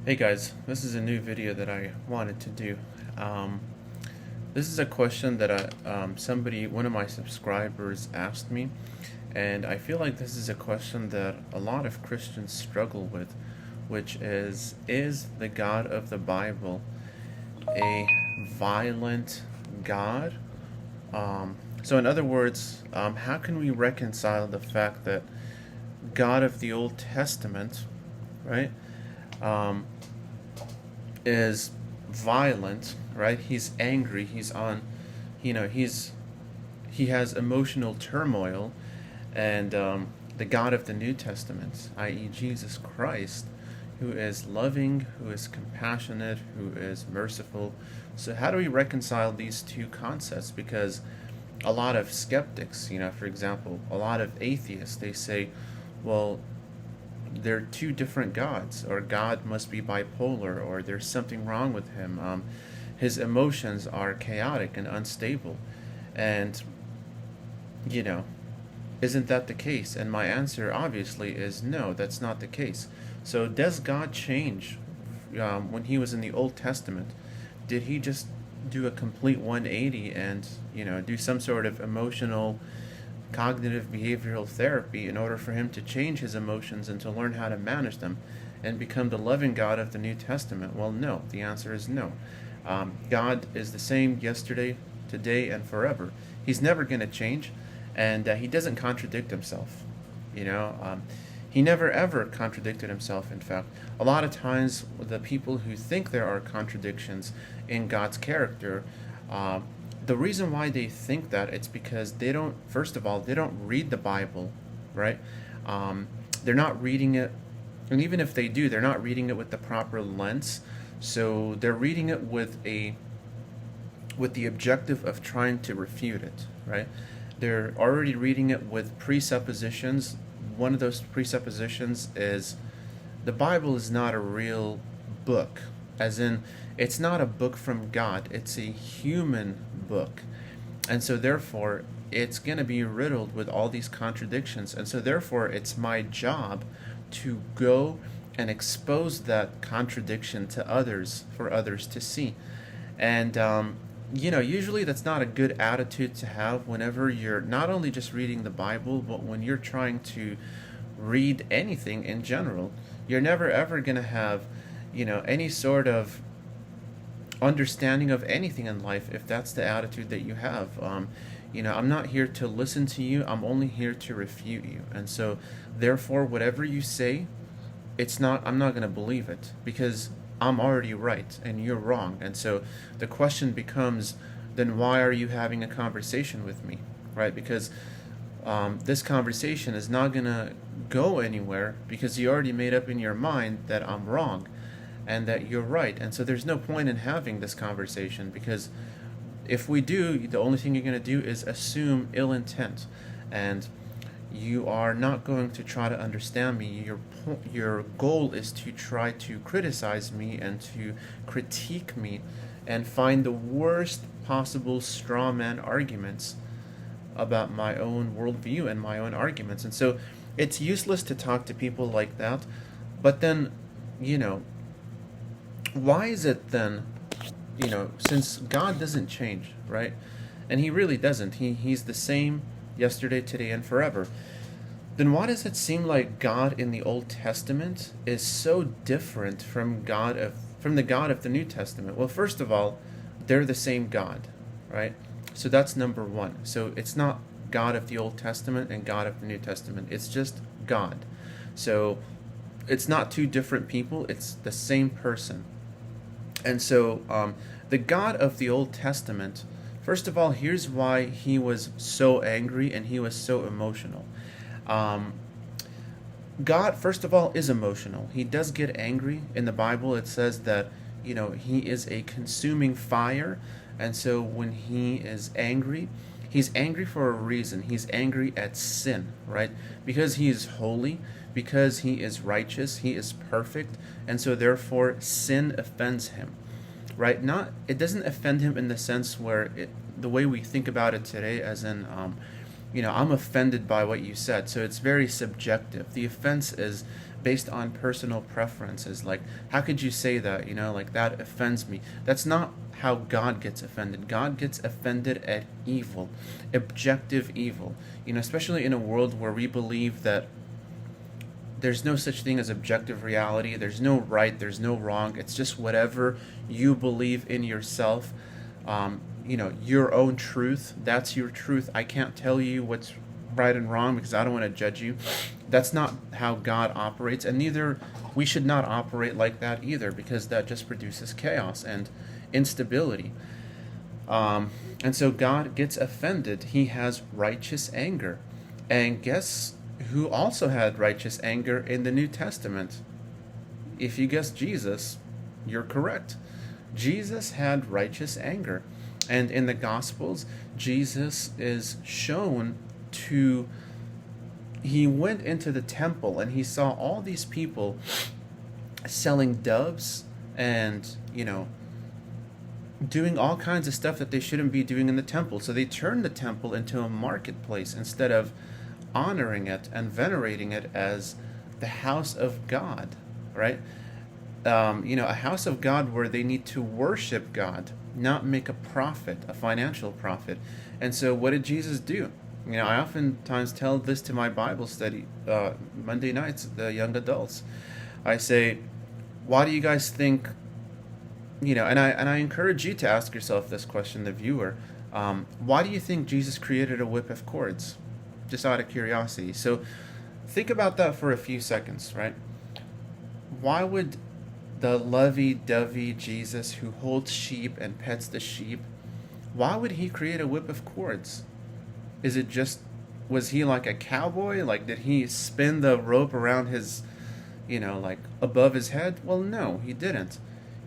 Hey guys, this is a new video that I wanted to do. Um, this is a question that one of my subscribers asked me, and I feel like this is a question that a lot of Christians struggle with, which is the God of the Bible a violent God? So in other words, how can we reconcile the fact that God of the Old Testament, right? Um, is violent, right? He's angry. He has emotional turmoil, and the God of the New Testament, i.e., Jesus Christ, who is loving, who is compassionate, who is merciful. So, how do we reconcile these two concepts? Because a lot of skeptics, for example, a lot of atheists, they say, well, they're two different gods, or God must be bipolar, or there's something wrong with him. His emotions are chaotic and unstable. And, you know, isn't that the case? And my answer, obviously, is no, that's not the case. So, does God change when he was in the Old Testament? Did he just do a complete 180 and, do some sort of emotional cognitive behavioral therapy in order for him to change his emotions and to learn how to manage them and become the loving God of the New Testament? Well, no. The answer is no. God is the same yesterday, today, and forever. He's never going to change, and he doesn't contradict himself. He never ever contradicted himself. In fact, a lot of times the people who think there are contradictions in God's character, the reason why they think that, it's because they don't, first of all, they don't read the Bible, right? They're not reading it, and even if they do, they're not reading it with the proper lens. So they're reading it with the objective of trying to refute it, right? They're already reading it with presuppositions. One of those presuppositions is the Bible is not a real book, as in, it's not a book from God, it's a human book. And so, therefore, it's going to be riddled with all these contradictions. And so, therefore, it's my job to go and expose that contradiction to others, for others to see. And, usually that's not a good attitude to have whenever you're not only just reading the Bible, but when you're trying to read anything in general. You're never ever going to have, any sort of understanding of anything in life if that's the attitude that you have. I'm not here to listen to you, I'm only here to refute you. And so, therefore, whatever you say, I'm not going to believe it, because I'm already right and you're wrong. And so the question becomes, then why are you having a conversation with me, right? Because this conversation is not going to go anywhere, because you already made up in your mind that I'm wrong and that you're right. And so there's no point in having this conversation, because if we do, the only thing you're going to do is assume ill intent, and you are not going to try to understand me. Your goal is to try to criticize me and to critique me and find the worst possible straw man arguments about my own worldview and my own arguments. And so it's useless to talk to people like that. But then, why is it then, since God doesn't change, right? And he really doesn't. He's the same yesterday, today, and forever. Then why does it seem like God in the Old Testament is so different from the God of the New Testament? Well, first of all, they're the same God, right? So that's number one. So it's not God of the Old Testament and God of the New Testament. It's just God. So it's not two different people. It's the same person. And so the God of the Old Testament, first of all, here's why he was so angry and he was so emotional. God, first of all, is emotional. He does get angry. In the Bible, it says that, he is a consuming fire. And so when he is angry, he's angry for a reason. He's angry at sin, right? Because he is holy, because he is righteous, he is perfect. And so therefore, sin offends him, right? It doesn't offend him in the sense where the way we think about it today, as in, I'm offended by what you said. So it's very subjective. The offense is based on personal preferences. Like, how could you say that? Like, that offends me. That's not how God gets offended. God gets offended at evil, objective evil. Especially in a world where we believe that there's no such thing as objective reality. There's no right, there's no wrong. It's just whatever you believe in yourself. Your own truth. That's your truth. I can't tell you what's right and wrong because I don't want to judge you. That's not how God operates, and neither we should not operate like that either, because that just produces chaos and instability. And so God gets offended. He has righteous anger. And guess who also had righteous anger in the New Testament? If you guessed Jesus, you're correct. Jesus had righteous anger. And in the Gospels, Jesus is shown to, he went into the temple and he saw all these people selling doves and, doing all kinds of stuff that they shouldn't be doing in the temple. So they turned the temple into a marketplace instead of honoring it and venerating it as the house of God, right? A house of God where they need to worship God, not make a profit, a financial profit. And so what did Jesus do? I oftentimes tell this to my Bible study Monday nights, the young adults. I say, why do you guys think, and I encourage you to ask yourself this question, the viewer, why do you think Jesus created a whip of cords? Just out of curiosity. So think about that for a few seconds, right? Why would the lovey-dovey Jesus who holds sheep and pets the sheep, why would he create a whip of cords? Was he like a cowboy? Like, did he spin the rope around his, like above his head? Well, no, he didn't.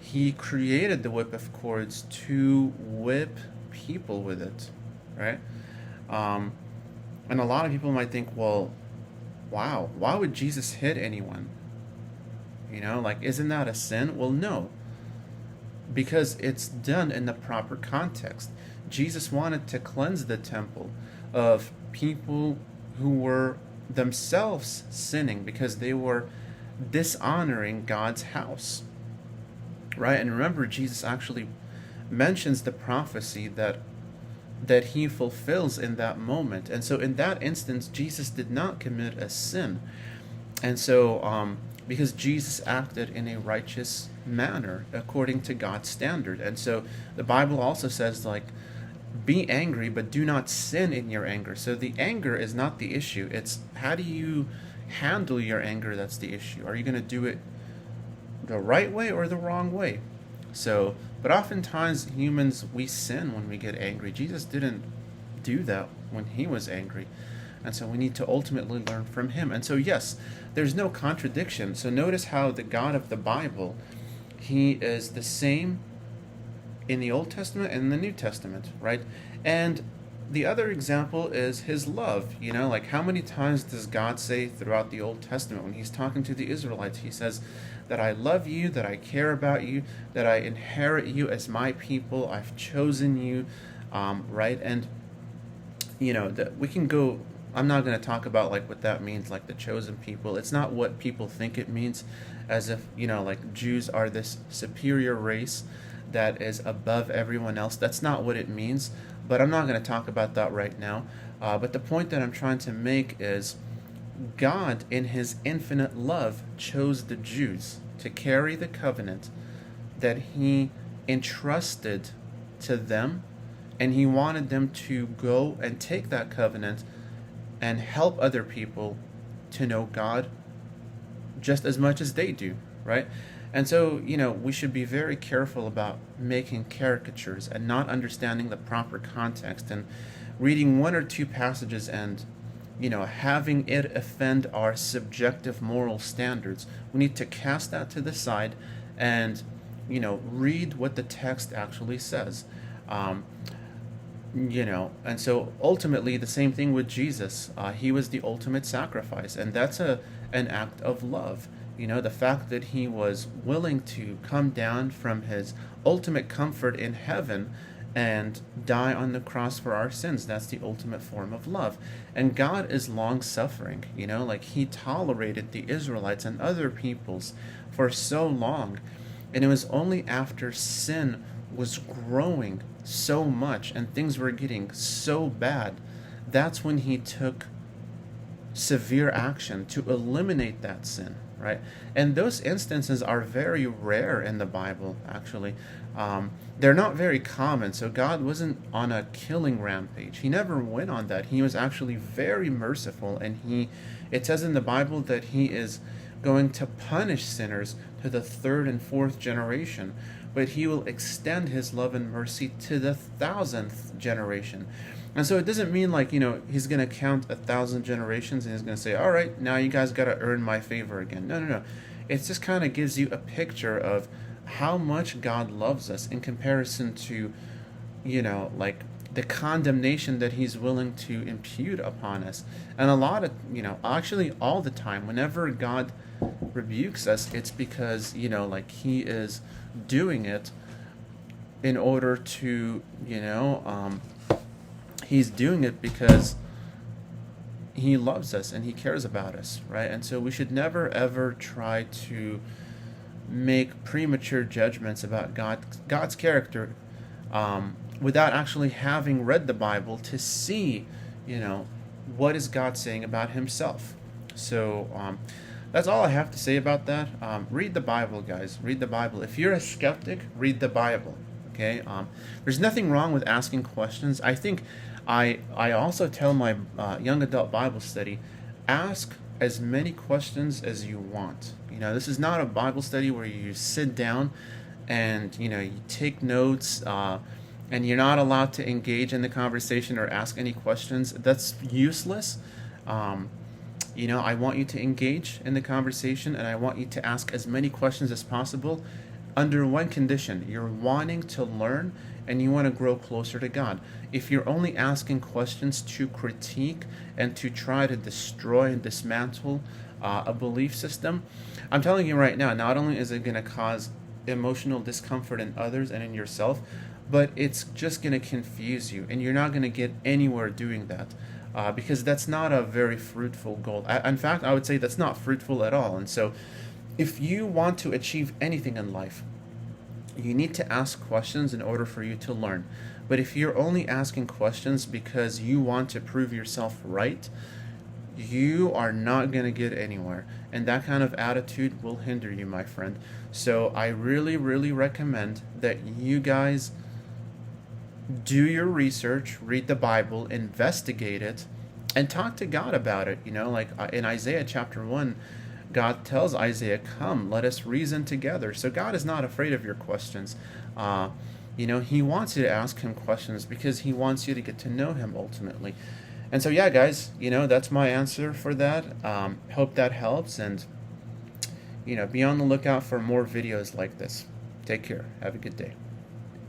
He created the whip of cords to whip people with it, right? And a lot of people might think, well, wow, why would Jesus hit anyone? Isn't that a sin? Well, no, because it's done in the proper context. Jesus wanted to cleanse the temple of people who were themselves sinning because they were dishonoring God's house, right? And remember, Jesus actually mentions the prophecy that he fulfills in that moment. And so in that instance, Jesus did not commit a sin. And so because Jesus acted in a righteous manner according to God's standard. And so the Bible also says, like, be angry, but do not sin in your anger. So the anger is not the issue. It's how do you handle your anger that's the issue. Are you going to do it the right way or the wrong way? So, but oftentimes humans, we sin when we get angry. Jesus didn't do that when he was angry. And so we need to ultimately learn from him. And so, yes, there's no contradiction. So notice how the God of the Bible, he is the same in the Old Testament and in the New Testament, right? And the other example is his love. Like, how many times does God say throughout the Old Testament when he's talking to the Israelites, he says that I love you, that I care about you, that I inherit you as my people, I've chosen you, right? And, that we can go, I'm not going to talk about like what that means, like the chosen people. It's not what people think it means, as if, like Jews are this superior race that is above everyone else. That's not what it means, but I'm not going to talk about that right now. But the point that I'm trying to make is God, in his infinite love, chose the Jews to carry the covenant that he entrusted to them, and he wanted them to go and take that covenant and help other people to know God just as much as they do, right? And so, we should be very careful about making caricatures and not understanding the proper context and reading one or two passages and, having it offend our subjective moral standards. We need to cast that to the side and, read what the text actually says. And so ultimately the same thing with Jesus. He was the ultimate sacrifice, and that's an act of love. The fact that he was willing to come down from his ultimate comfort in heaven and die on the cross for our sins. That's the ultimate form of love. And God is long suffering, like he tolerated the Israelites and other peoples for so long. And it was only after sin was growing so much and things were getting so bad, that's when he took severe action to eliminate that sin, right? And those instances are very rare in the Bible, actually. They're not very common. So God wasn't on a killing rampage. He never went on that. He was actually very merciful, and it says in the Bible that he is going to punish sinners to the third and fourth generation, but he will extend his love and mercy to the 1,000th generation. And so it doesn't mean like, he's going to count 1,000 generations and he's going to say, all right, now you guys got to earn my favor again. No. It just kind of gives you a picture of how much God loves us in comparison to, like the condemnation that he's willing to impute upon us. And a lot of, actually all the time, whenever God rebukes us, it's because, like he is doing it in order to, he's doing it because he loves us and he cares about us, right? And so we should never ever try to make premature judgments about God's character without actually having read the Bible to see, what is God saying about himself. So that's all I have to say about that. Read the Bible, guys. Read the Bible. If you're a skeptic, read the Bible. Okay? There's nothing wrong with asking questions. I think I also tell my young adult Bible study, ask as many questions as you want. This is not a Bible study where you sit down and, you take notes and you're not allowed to engage in the conversation or ask any questions. That's useless. I want you to engage in the conversation, and I want you to ask as many questions as possible under one condition. You're wanting to learn and you want to grow closer to God. If you're only asking questions to critique and to try to destroy and dismantle a belief system, I'm telling you right now, not only is it going to cause emotional discomfort in others and in yourself, but it's just going to confuse you, and you're not going to get anywhere doing that. Because that's not a very fruitful goal. In fact, I would say that's not fruitful at all. And so if you want to achieve anything in life, you need to ask questions in order for you to learn. But if you're only asking questions because you want to prove yourself right, you are not going to get anywhere. And that kind of attitude will hinder you, my friend. So I really, really recommend that you guys do your research, read the Bible, investigate it, and talk to God about it. Like in Isaiah chapter 1, God tells Isaiah, come, let us reason together. So God is not afraid of your questions. He wants you to ask him questions because he wants you to get to know him ultimately. And so, yeah, guys, that's my answer for that. Hope that helps. And, be on the lookout for more videos like this. Take care. Have a good day.